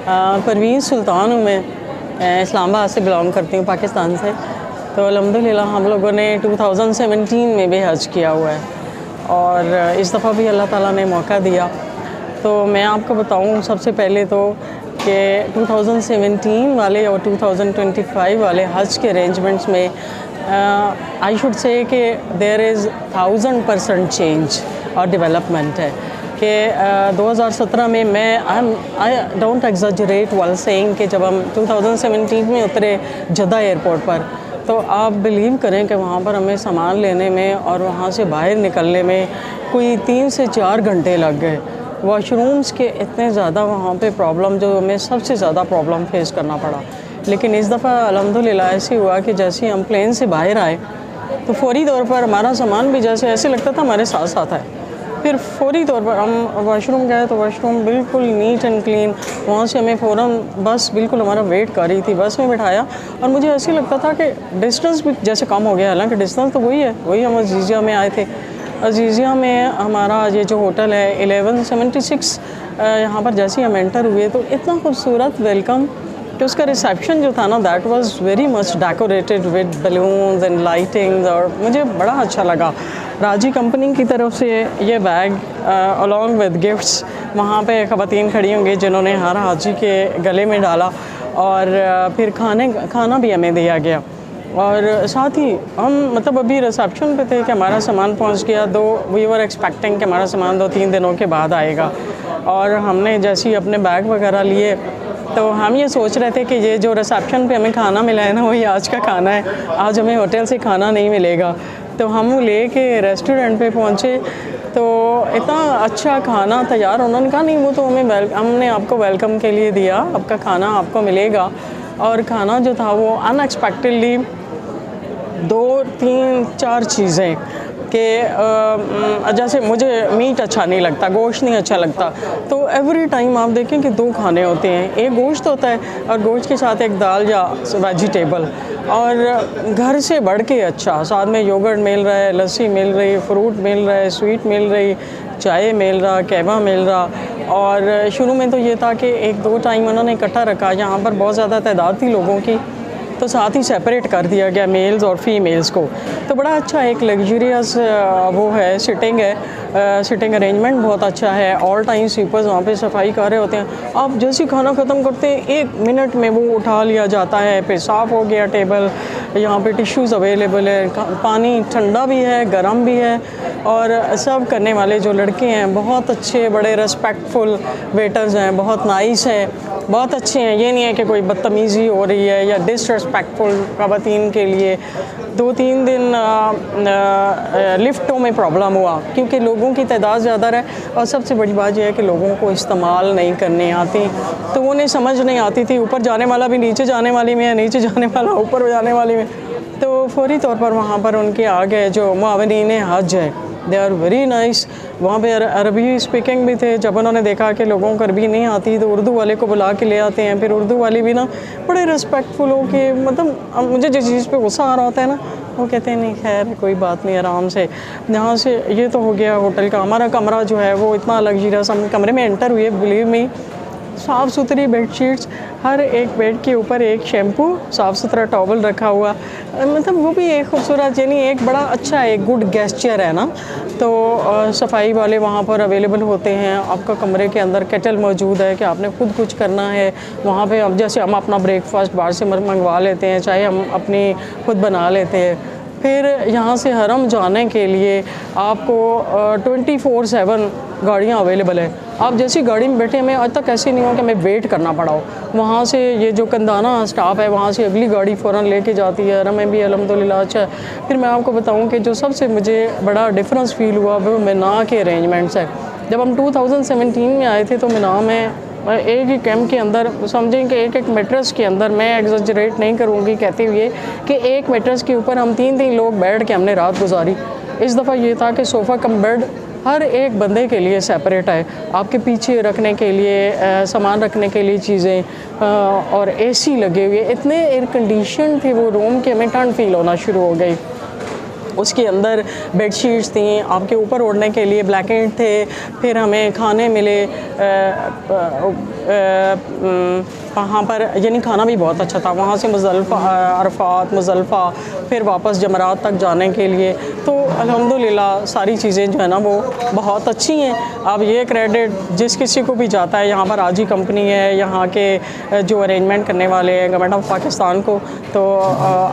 परवीन सुल्तान हूँ मैं इस्लामाबाद से बिलोंग करती हूँ, पाकिस्तान से। तो अल्हम्दुलिल्लाह हम लोगों ने 2017 में भी हज किया हुआ है और इस दफ़ा भी अल्लाह ताला ने मौका दिया। तो मैं आपको बताऊँ सबसे पहले तो कि 2017 वाले और 2025 वाले हज के अरेंजमेंट्स में आई शुड से कि देयर इज़ 1000% चेंज और डेवलपमेंट है कि 2017 में मैं I don't exaggerate while saying कि जब हम 2017 में उतरे जद्दा एयरपोर्ट पर, तो आप बिलीव करें कि वहाँ पर हमें सामान लेने में और वहाँ से बाहर निकलने में कोई 3 से 4 घंटे लग गए। वॉशरूम्स के इतने ज़्यादा वहाँ पे प्रॉब्लम, जो हमें सबसे ज़्यादा प्रॉब्लम फेस करना पड़ा। लेकिन इस दफ़ा अल्हम्दुलिल्लाह ऐसे हुआ कि जैसे ही हम प्लेन से बाहर आए तो फौरी तौर पर हमारा सामान भी जैसे ऐसे लगता था हमारे साथ साथ है। फिर फौरी तौर पर हम वॉशरूम गए तो वॉशरूम बिल्कुल नीट एंड क्लीन, वहाँ से हमें फ़ौरन बस बिल्कुल हमारा वेट कर रही थी, बस में बिठाया और मुझे ऐसे लगता था कि डिस्टेंस भी जैसे कम हो गया, हालांकि डिस्टेंस तो वही है, वही हम अजीज़िया में आए थे। अजीज़िया में हमारा ये जो होटल है 1176, यहाँ पर जैसे ही हम एंटर हुए तो इतना खूबसूरत वेलकम कि उसका रिसेप्शन जो था ना, that was very much decorated with balloons and lightings, और मुझे बड़ा अच्छा लगा। राजी कंपनी की तरफ से ये बैग अलॉन्ग विद गिफ्ट्स वहाँ पे ख़वातीन खड़ी होंगी जिन्होंने हर हाजी के गले में डाला, और फिर खाना भी हमें दिया गया। और साथ ही हम मतलब अभी रिसेप्शन पे थे कि हमारा सामान पहुंच गया, दो वी वर एक्सपेक्टिंग कि हमारा सामान 2-3 दिनों के बाद आएगा। और हमने जैसे ही अपने बैग वगैरह लिए तो हम ये सोच रहे थे कि ये जो रिसेप्शन पे हमें खाना मिला है ना, वही आज का खाना है, आज हमें होटल से खाना नहीं मिलेगा। तो हम ले के रेस्टोरेंट पे पहुँचे तो इतना अच्छा खाना तैयार, उन्होंने कहा नहीं वो तो हमने आपको वेलकम के लिए दिया, आपका खाना आपको मिलेगा। और खाना जो था वो अनएक्सपेक्टेडली 2-3-4 चीज़ें कि जैसे मुझे मीट अच्छा नहीं लगता, गोश्त नहीं अच्छा लगता, तो एवरी टाइम आप देखें कि 2 खाने होते हैं, एक गोश्त होता है और गोश्त के साथ एक दाल या वेजिटेबल, और घर से बढ़ के अच्छा साथ में योगर्ट मिल रहा है, लस्सी मिल रही है, फ्रूट मिल रहा है, स्वीट मिल रही, चाय मिल रहा, कहवा मिल रहा। और शुरू में तो ये था कि 1-2 टाइम उन्होंने इकट्ठा रखा, यहाँ पर बहुत ज़्यादा तादाद थी लोगों की, तो साथ ही सेपरेट कर दिया गया मेल्स और फीमेल्स को। तो बड़ा अच्छा एक लग्जरियस वो है, सिटिंग अरेंजमेंट बहुत अच्छा है। ऑल टाइम स्वीपर्स वहाँ पे सफाई कर रहे होते हैं, आप जैसे ही खाना ख़त्म करते हैं 1 मिनट में वो उठा लिया जाता है, फिर साफ़ हो गया टेबल, यहाँ पे टिश्यूज़ अवेलेबल है, पानी ठंडा भी है गर्म भी है, और सर्व करने वाले जो लड़के हैं बहुत अच्छे, बड़े रिस्पेक्टफुल वेटर्स हैं, बहुत नाइस हैं, बहुत अच्छे हैं। ये नहीं है कि कोई बदतमीज़ी हो रही है या डिसरिस्पेक्टफुल ख़वातीन के लिए। 2-3 दिन लिफ्टों में प्रॉब्लम हुआ क्योंकि लोगों की तादाद ज़्यादा है, और सबसे बड़ी बात यह है कि लोगों को इस्तेमाल नहीं करने आती, तो उन्हें समझ नहीं आती थी ऊपर जाने वाला भी नीचे जाने वाली में है, नीचे जाने वाला ऊपर जाने वाली में। तो फौरी तौर पर वहाँ पर उनके आ गए जो मुआविनीन हज है, दे आर वेरी नाइस। वहाँ पे अरबी स्पीकिंग भी थे, जब उन्होंने देखा कि लोगों को अरबी नहीं आती तो उर्दू वाले को बुला के ले आते हैं, फिर उर्दू वाले भी ना बड़े रिस्पेक्टफुल हो के, मतलब मुझे जिस चीज़ पे गुस्सा आ रहा होता है ना, वो कहते हैं नहीं खैर कोई बात नहीं, आराम से। यहाँ से ये तो हो गया होटल का। हमारा कमरा जो है वो इतना लग्जरियस, हम कमरे में एंटर हुए, बिलीव मी, साफ़ सुथरी बेडशीट्स, हर एक बेड के ऊपर एक शैम्पू, साफ़ सुथरा टॉवल रखा हुआ, मतलब वो भी एक खूबसूरत, यानी एक बड़ा अच्छा एक गुड गेस्चर है ना। तो सफाई वाले वहाँ पर अवेलेबल होते हैं, आपका कमरे के अंदर केटल मौजूद है कि आपने खुद कुछ करना है वहाँ पे। अब जैसे हम अपना ब्रेकफास्ट बाहर से मंगवा लेते हैं, चाहे हम अपनी खुद बना लेते हैं। फिर यहाँ से हरम जाने के लिए आपको 24/7 गाड़ियाँ अवेलेबल है। आप जैसी गाड़ी में बैठे, हमें आज तक ऐसे नहीं हो कि हमें वेट करना पड़ा हो। वहाँ से ये जो कंदाना स्टाफ है वहाँ से अगली गाड़ी फ़ौरन लेके जाती है। हरम में भी अल्हम्दुलिल्लाह अच्छा है। फिर मैं आपको बताऊँ कि जो सबसे मुझे बड़ा डिफरेंस फ़ील हुआ वो मिना के अरेंजमेंट्स है। जब हम 2017 में आए थे तो मिना में एक ही कैंप के अंदर, समझें कि एक मैट्रेस के अंदर, मैं एग्जैजरेट नहीं करूँगी कहते हुए कि एक मैट्रेस के ऊपर हम 3-3 लोग बैठ के हमने रात गुजारी। इस दफ़ा ये था कि सोफ़ा कम बेड हर एक बंदे के लिए सेपरेट है, आपके पीछे रखने के लिए सामान रखने के लिए चीज़ें, और एसी लगे हुए, इतने एयर कंडीशन थे वो रूम के, हमें ठंड फील होना शुरू हो गई। उसके अंदर बेडशीट्स थी, आपके ऊपर ओढ़ने के लिए ब्लैंकेट थे, फिर हमें खाने मिले वहाँ पर, यानी खाना भी बहुत अच्छा था। वहाँ से मुज़ल्फ़ा, अरफ़ात, मुज़ल्फ़ा, फिर वापस जमरात तक जाने के लिए, तो अल्हम्दुलिल्लाह सारी चीज़ें जो है ना वो बहुत अच्छी हैं। अब ये क्रेडिट जिस किसी को भी जाता है, यहाँ पर आजी कंपनी है, यहाँ के जो अरेंजमेंट करने वाले हैं गवर्नमेंट ऑफ पाकिस्तान को, तो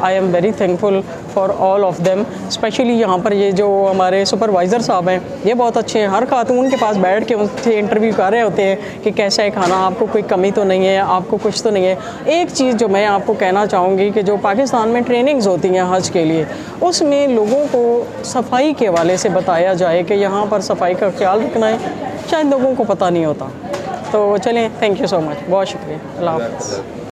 I am very thankful for all of them. Specially यहाँ पर ये जो हमारे सुपरवाइज़र साहब हैं, ये बहुत अच्छे हैं। हर खातून के पास बैठ के उनसे इंटरव्यू कर रहे होते हैं कि कैसा है खाना, आपको कोई कमी तो नहीं है, आपको कुछ तो नहीं है। एक चीज़ जो मैं आपको कहना चाहूँगी कि जो पाकिस्तान में ट्रेनिंग्स होती हैं हज के लिए, उसमें लोगों को सफाई के हवाले से बताया जाए कि यहाँ पर सफाई का ख्याल रखना है, शायद लोगों को पता नहीं होता। तो चलें, थैंक यू सो मच, बहुत शुक्रिया, अल्लाह हाफ़िज़।